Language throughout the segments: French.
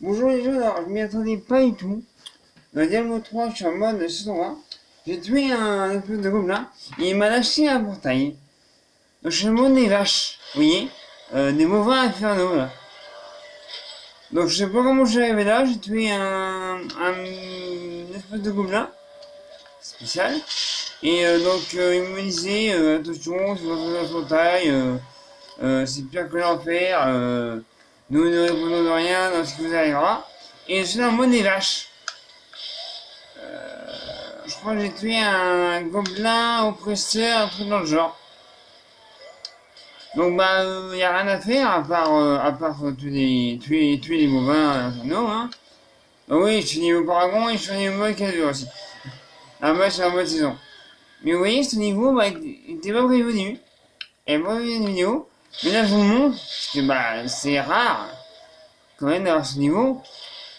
Bonjour les jeunes, alors je m'y attendais pas du tout. Dans Diablo 3, je suis en mode saison 1. J'ai tué un espèce de gobelin et il m'a lâché un portail. Donc je suis en mode des vaches, vous voyez des mauvais infernaux là. Donc je sais pas comment je suis arrivé là, j'ai tué un espèce de gobelin spécial. Et donc il me disait attention, si vous entrez dans ce portail, c'est pire que l'enfer, nous ne répondons de rien dans ce qui vous arrivera. Et je suis en mode des vaches. Je crois que j'ai tué un gobelin oppresseur, un truc dans le genre. Donc bah y a rien à faire à part tuer les bovins infernaux, hein. Bah oui, je suis niveau paragon et je suis niveau mode 4 aussi. Ah bah je suis en mode saison. Mais vous voyez ce niveau, bah il était pas prévenu. Il n'y avait pas prévu une vidéo. Mais là je vous le montre, parce que bah c'est rare quand même d'avoir ce niveau.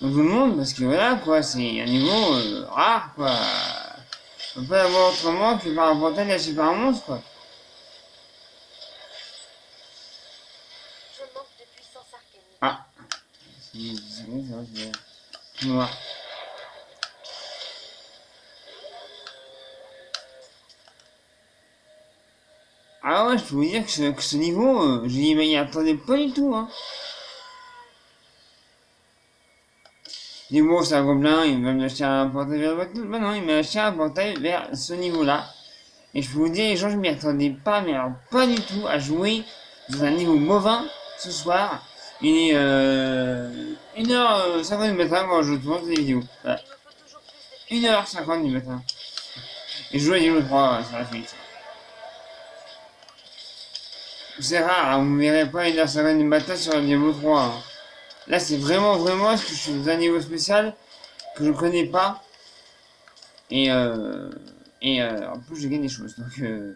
Donc je vous le montre parce que voilà quoi, c'est un niveau rare quoi. On peut pas l'avoir autrement que par un portail lâché par un monstre quoi. Je manque de puissance arcanique. Ah, c'est vrai, c'est noir. Ah ouais, je peux vous dire que ce niveau, je n'y attendais pas du tout, hein. Je dis bon, c'est un gobelin, il va me lâcher un portail vers le bateau. Bah non, il m'a lâché un portail vers ce niveau-là. Et je peux vous dire, les gens, je m'y attendais pas, mais alors pas du tout, à jouer dans un niveau bovin ce soir. Il est 1h50 du matin quand je tourne des vidéos. Voilà. Il me faut toujours plus de puissance. 1h50 du matin. Et je joue à Diablo 3 sur la suite. C'est rare, hein, vous ne verrez pas 1h50 du matin sur un Diablo 3. Hein. Là, c'est vraiment, parce que je suis dans un niveau spécial que je ne connais pas. Et, en plus, je gagne des choses. Donc, je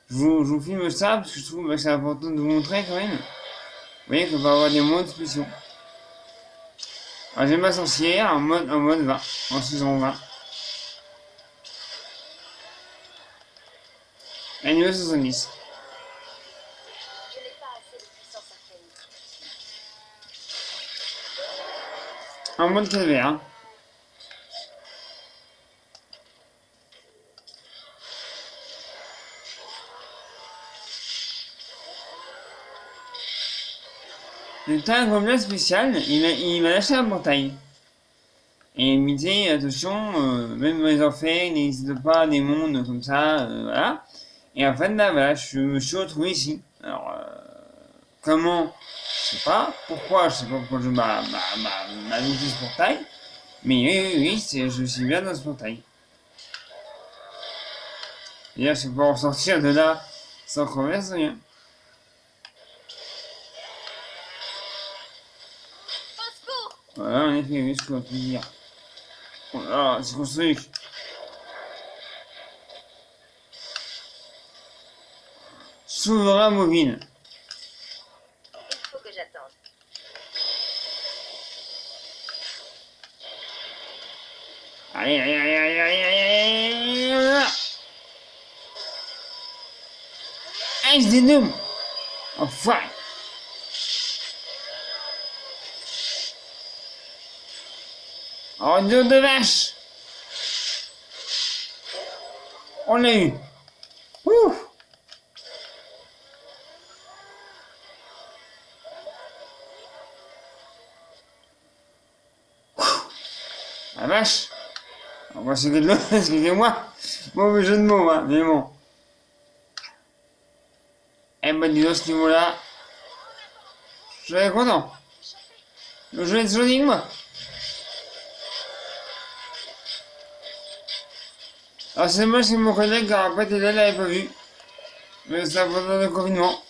vous filme ça parce que je trouve que c'est important de vous montrer quand même. Vous voyez qu'on va avoir des modes spéciaux. Alors, j'ai ma sorcière en mode 20, en saison 20. À niveau 70. Je n'ai pas assez de puissance arcanique. En mode calvaire. Hein. C'était un gobelin spécial, il m'a lâché un portail. Et il me disait, attention, même dans les enfers, il n'existe pas des mondes comme ça, voilà. Et en fait, là, voilà, je suis retrouvé ici. Alors, comment? Je sais pas. Pourquoi? Je sais pas pourquoi je m'a mis ce portail. Mais oui, je suis bien dans ce portail. D'ailleurs, je peux pas ressortir de là sans converse, rien. Au secours! Voilà, en effet, oui, ce qu'on peut dire. Oh là, c'est construit. Souverain mobile. Il faut que j'attende. Allez. Ah, je dénomme. Enfin. Oh, deux de vache. On l'a eu. Ouh. La vache. On va se de l'eau, excusez-moi. Mauvais jeu de mots, hein, mais bon. Eh ben, dis donc, ce niveau-là, je suis content. Le jeu est joli, moi. Alors, c'est moi, c'est mon collègue qui n'aura pas été là, il l'avait pas vu. Mais c'est pendant le confinement.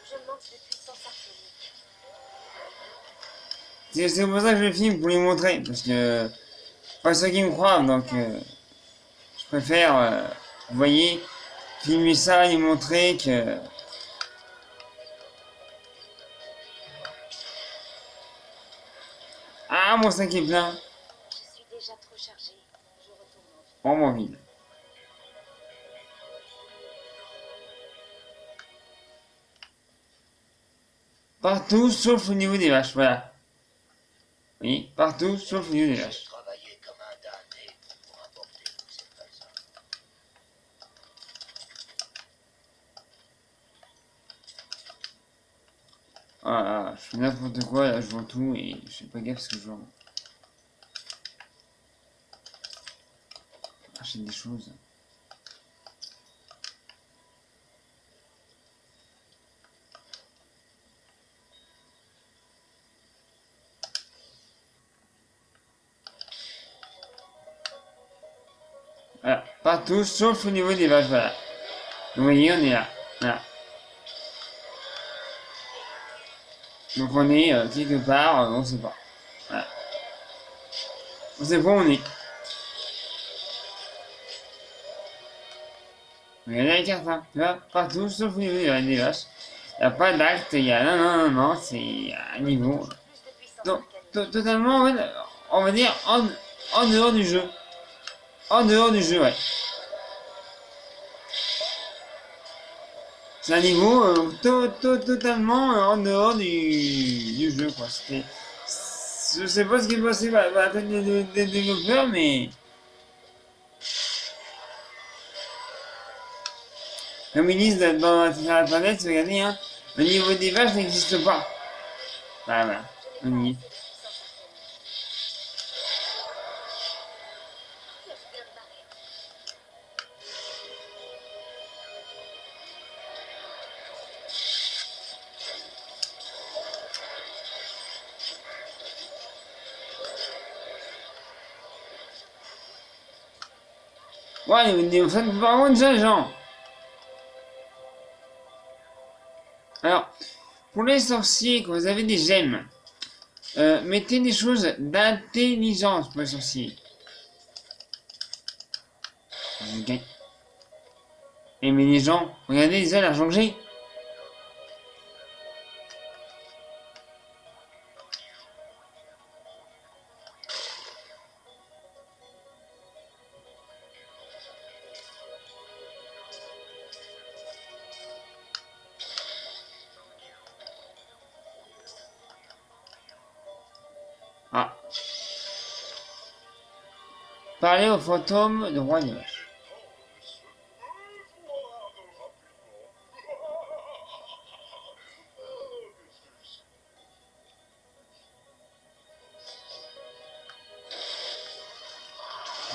Je manque de puissance arcanique. C'est pour ça que je le filme, pour lui montrer. Parce que, pas ceux qui me croient, donc, je préfère, vous voyez, filmer ça et montrer que. Ah, mon sac est plein. Je suis déjà trop chargée. Je retourne en vie. Oh, mon vide. Partout sauf au niveau des vaches, voilà. Oui, partout sauf au niveau des vaches. Travailler comme un damné pour apporter tous ces trésors. Voilà, je fais n'importe quoi, là je vends tout et je fais pas gaffe ce que je vends. J'achète des choses. Voilà, partout sauf au niveau des vaches, voilà. Vous voyez, on est là. Voilà. Donc on est quelque part, on sait pas. Voilà. On sait pas où on est. Regardez la carte, hein. Tu vois, partout sauf au niveau des vaches. Il n'y a pas d'acte, il y a... Non, c'est un niveau... Plus de puissance Donc, arcanique. totalement, ouais, on va dire, en dehors du jeu. En dehors du jeu, ouais. C'est un niveau totalement en dehors du jeu, quoi. C'était... Je sais pas ce qui est passé par la tête des développeurs, mais... Comme ils disent sur internet, regardez, hein, le niveau des vaches n'existe pas. Voilà, Je n'ai on pas y est. assez de puissance arcanique. Je viens de m'arrêter. Ouais, vous faites pas contre ça, gens. Alors, pour les sorciers, quand vous avez des gemmes, mettez des choses d'intelligence pour les sorciers. Ok. Et mais les gens, regardez les ailes à changer. Ah. Parlez au fantôme de roi des vaches.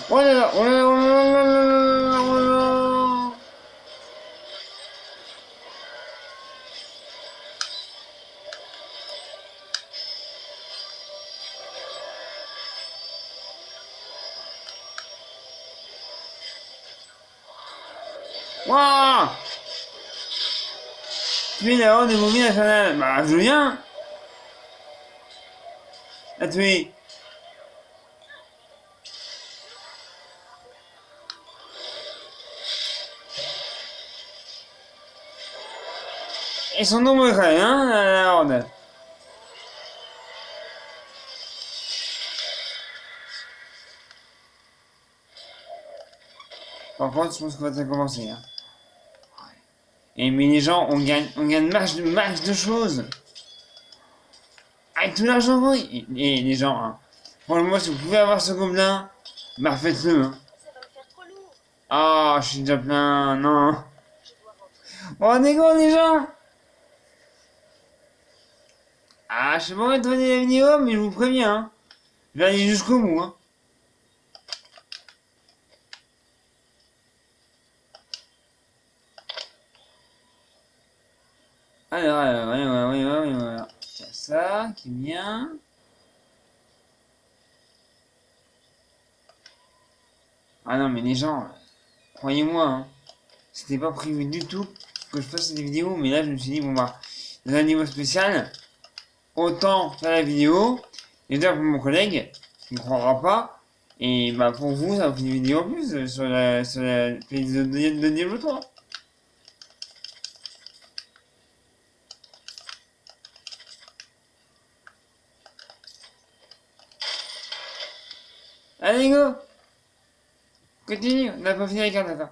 Oh là là, oh là là, oh là là, oh là là, oh là là. Wouah! Tuer la horde des momies infernales. Bah, je viens. La tuer. Ils sont nombreux quand même, hein, la horde. Par contre, je pense qu'on va commencer. Hein. Et mais les gens, on gagne max de choses. Avec tout l'argent, oui. Et les gens, hein. Franchement, si vous pouvez avoir ce gobelin, bah faites-le. Hein. Ça va me faire trop lourd. Ah, je suis déjà plein, non. Je dois rentrer. Oh, on est gros, les gens. Ah, je sais pas comment tourner la vidéo, mais je vous préviens. Hein. Je vais aller jusqu'au bout. Hein. Alors, voilà. Il y a ça qui est bien. Ah non, mais les gens, croyez-moi, hein, c'était pas prévu du tout que je fasse des vidéos, mais là je me suis dit, bon bah, dans un niveau spécial, autant faire la vidéo, déjà pour mon collègue, qui ne croira pas, et bah pour vous, ça vous fait une vidéo en plus sur la playlist de Diablo 3. Allez, go! Continue, on n'a pas fini avec un attends.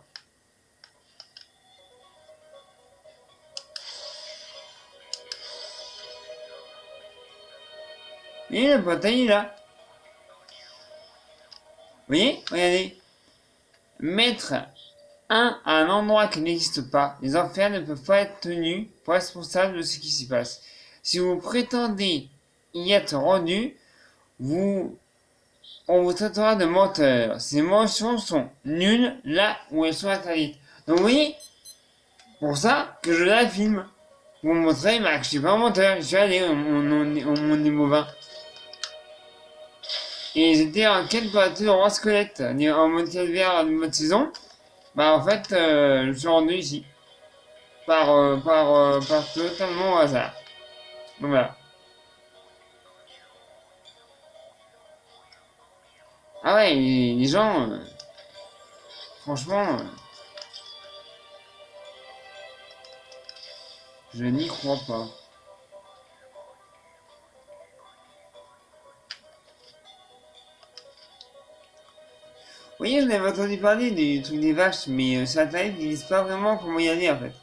Et le portail est là. Vous voyez? Regardez. Mettre un à un endroit qui n'existe pas. Les enfers ne peuvent pas être tenus pour responsables de ce qui s'y passe. Si vous prétendez y être rendu, on vous traitera de menteur. Ces mentions sont nulles là où elles sont interdites. Donc vous voyez, pour ça que je la filme. Pour vous montrer que je suis pas un menteur. Je suis allé au niveau 20. Et ils étaient en quête pour le roi squelette. En mode calvaire, en mode saison. Bah en fait, je suis rendu ici. Par totalement au hasard. Donc voilà. Ah ouais, les gens, franchement, je n'y crois pas. Oui, vous avez entendu parler du truc des vaches, mais sur Internet, ils disent pas vraiment comment y aller en fait.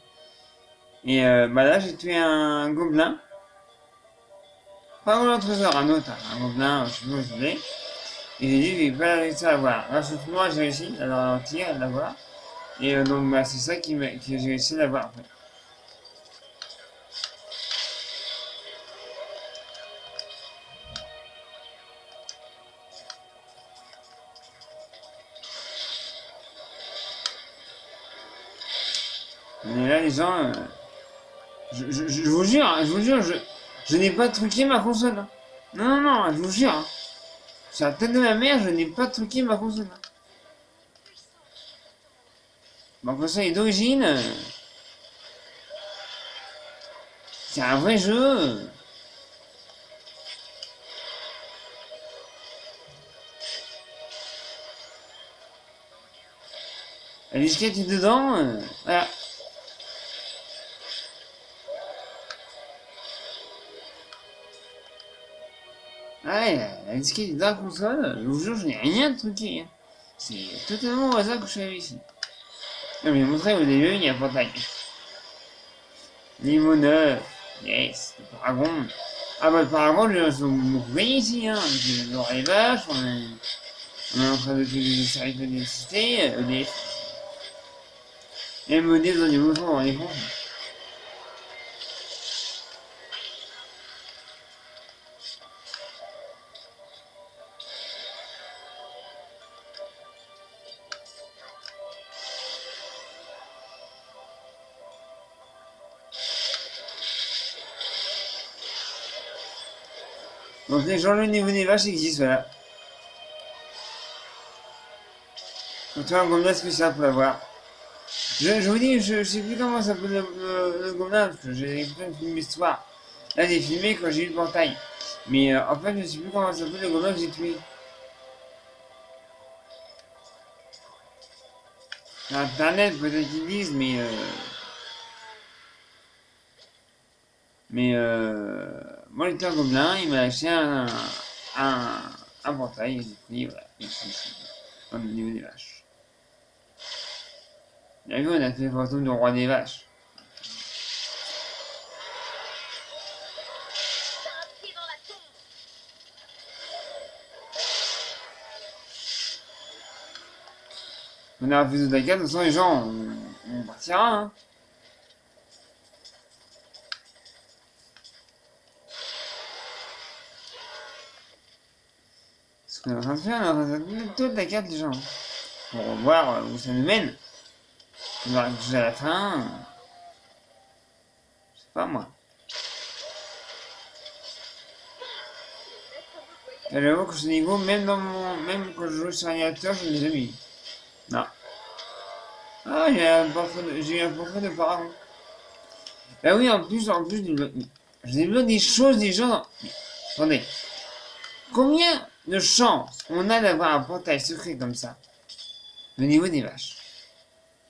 Et bah là, j'ai tué un gobelin. Pas un trésor, un autre, un gobelin, je sais pas où je l'ai. Et j'ai dit, je vais pas réussir à l'avoir. Grâce au moi, j'ai réussi à le ralentir, à l'avoir. Et donc, bah, c'est ça que j'ai réussi à l'avoir en fait. Mais là, les gens, je vous jure, hein, je n'ai pas truqué ma console. Hein. Non, non, non, je vous jure. Hein. Sur la tête de ma mère, je n'ai pas truqué ma console. Hein. Ma console est d'origine. C'est un vrai jeu. La disquette est dedans. Voilà. Ouais, la disquette est dans la console. Je vous jure, je n'ai rien truqué. Hein. C'est totalement au hasard que je suis arrivé ici. Je vais vous montrer au début, il y a un portail. Niveau 9. Yes, le paragon. Ah bah le paragon, vous voyez ici, hein. On aura les vaches, on est en train de tuer des services d'électricité, EDF. MED dans les mouvements, on est compte. Donc les gens, le niveau des vaches existe, voilà. Faut trouver un gobelin spécial pour l'avoir. Je vous dis, je sais plus comment s'appelle le gobelin, parce que j'ai fait une histoire. Là, j'ai filmé quand j'ai eu le portail. Mais en fait, je sais plus comment s'appelle le gobelin que j'ai tué. Sur Internet, peut-être qu'ils disent, mais moi, j'étais un gobelin, il m'a lâché un portail, et j'ai pris, voilà, ici, au niveau des vaches. Bien vu, on a fait photo du roi des vaches. T'as un pied dans la tombe. On a refusé de la carte, de toute façon, les gens, on partira, hein. Ce qu'on est en train de faire, on est en train de faire toute la carte, les gens. Pour voir où ça nous mène. On va quelque à la fin. Je sais pas, moi. Et j'avoue que ce niveau, même même quand je joue sur un réacteur, je ne l'ai jamais eu. Non. Ah, j'ai eu un portrait de Paragon. Bah oui, en plus, je débloque des choses, des gens. Mais, attendez. Combien de chances on a d'avoir un portail secret comme ça au niveau des vaches?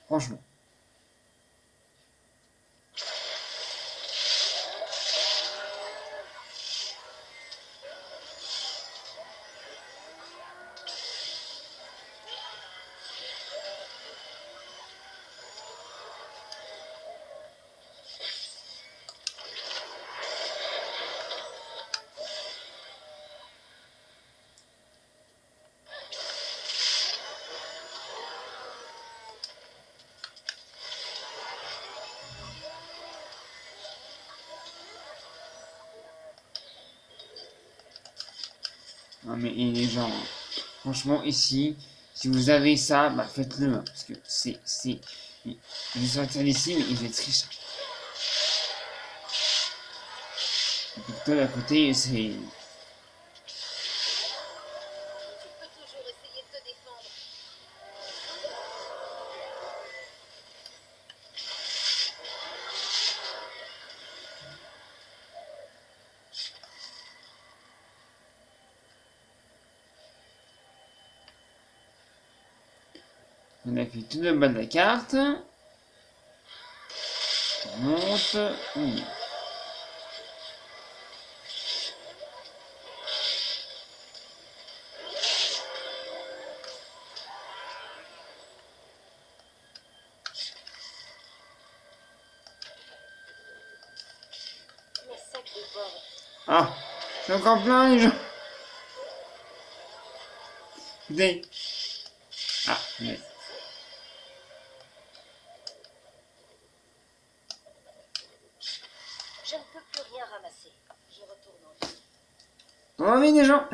Franchement. Non mais et les gens, franchement ici, si vous avez ça, bah faites-le, hein, parce que il est sorti d'ici, mais il est très cher. Le pictole à côté, c'est... Tu peux toujours essayer de te défendre. On a fait tout le bas de la carte. On monte. Oui. Mes sacs de bord. Ah, c'est encore plein les gens. Écoutez. Ah, mais... Je ne peux plus rien ramasser. Je retourne en ville. On a envie des gens.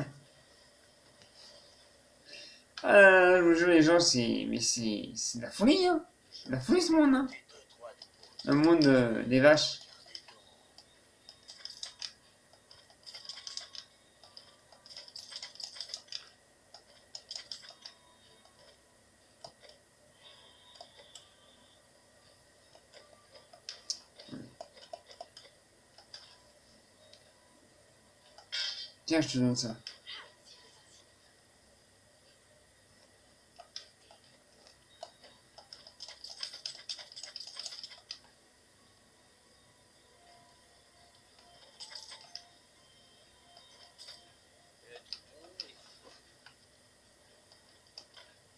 Ah, je vous jure les gens, c'est... Mais c'est de la folie, hein. C'est de la folie ce monde, hein. Le monde des vaches. Tiens, je te donne ça.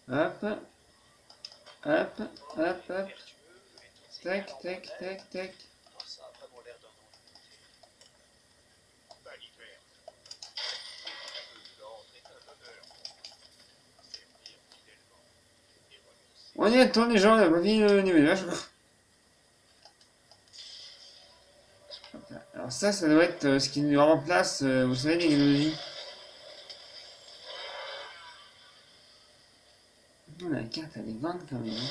Hop. Hop, hop, hop. Tac, tac, tac, tac. Ça a vraiment l'air d'un endroit. Pas l'hiver. Le Lord est un honneur. Servir fidèlement et renoncer. On y attend les gens, on a pas fini le niveau de vache. Alors ça doit être ce qui nous remplace, vous savez, les grenouilles. La carte elle est grande quand même. Hein.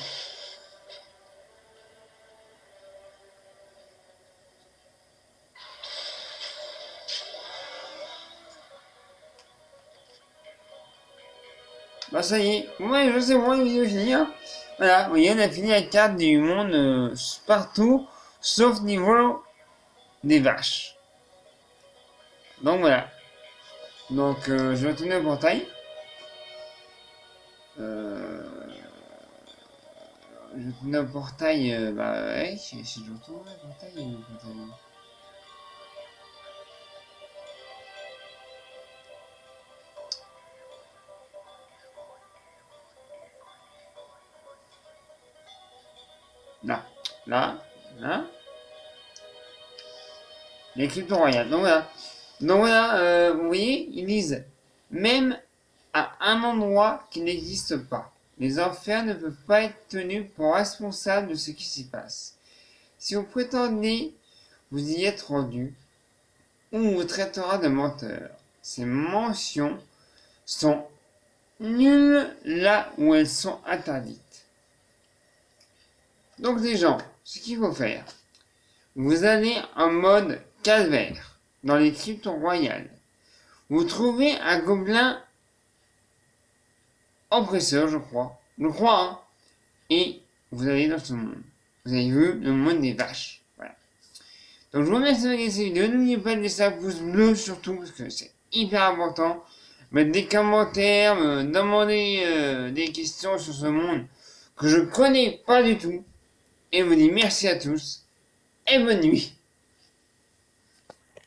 Bah ça y est, ouais je sais moi, la vidéo est finie. Hein. Voilà, vous voyez on a fini la carte du monde partout, sauf niveau des vaches. Donc voilà. Donc je vais retourner au portail. Je retourne au portail, bah ouais, si je retourne au portail, Là, là. Les cryptos royales. Donc voilà. Donc voilà, vous voyez, ils disent même à un endroit qui n'existe pas. Les enfers ne peuvent pas être tenus pour responsables de ce qui s'y passe. Si vous prétendez vous y être rendu, on vous traitera de menteur. Ces mentions sont nulles là où elles sont interdites. Donc les gens, ce qu'il faut faire, vous allez en mode calvaire dans les cryptes royales. Vous trouvez un gobelin oppresseur, je crois, hein, et vous allez dans ce monde. Vous avez vu le monde des vaches. Voilà. Donc je vous remercie d'avoir regardé cette vidéo. N'oubliez pas de laisser un pouce bleu surtout parce que c'est hyper important. Mettre des commentaires, me demander des questions sur ce monde que je connais pas du tout. Et vous dis merci à tous et bonne nuit.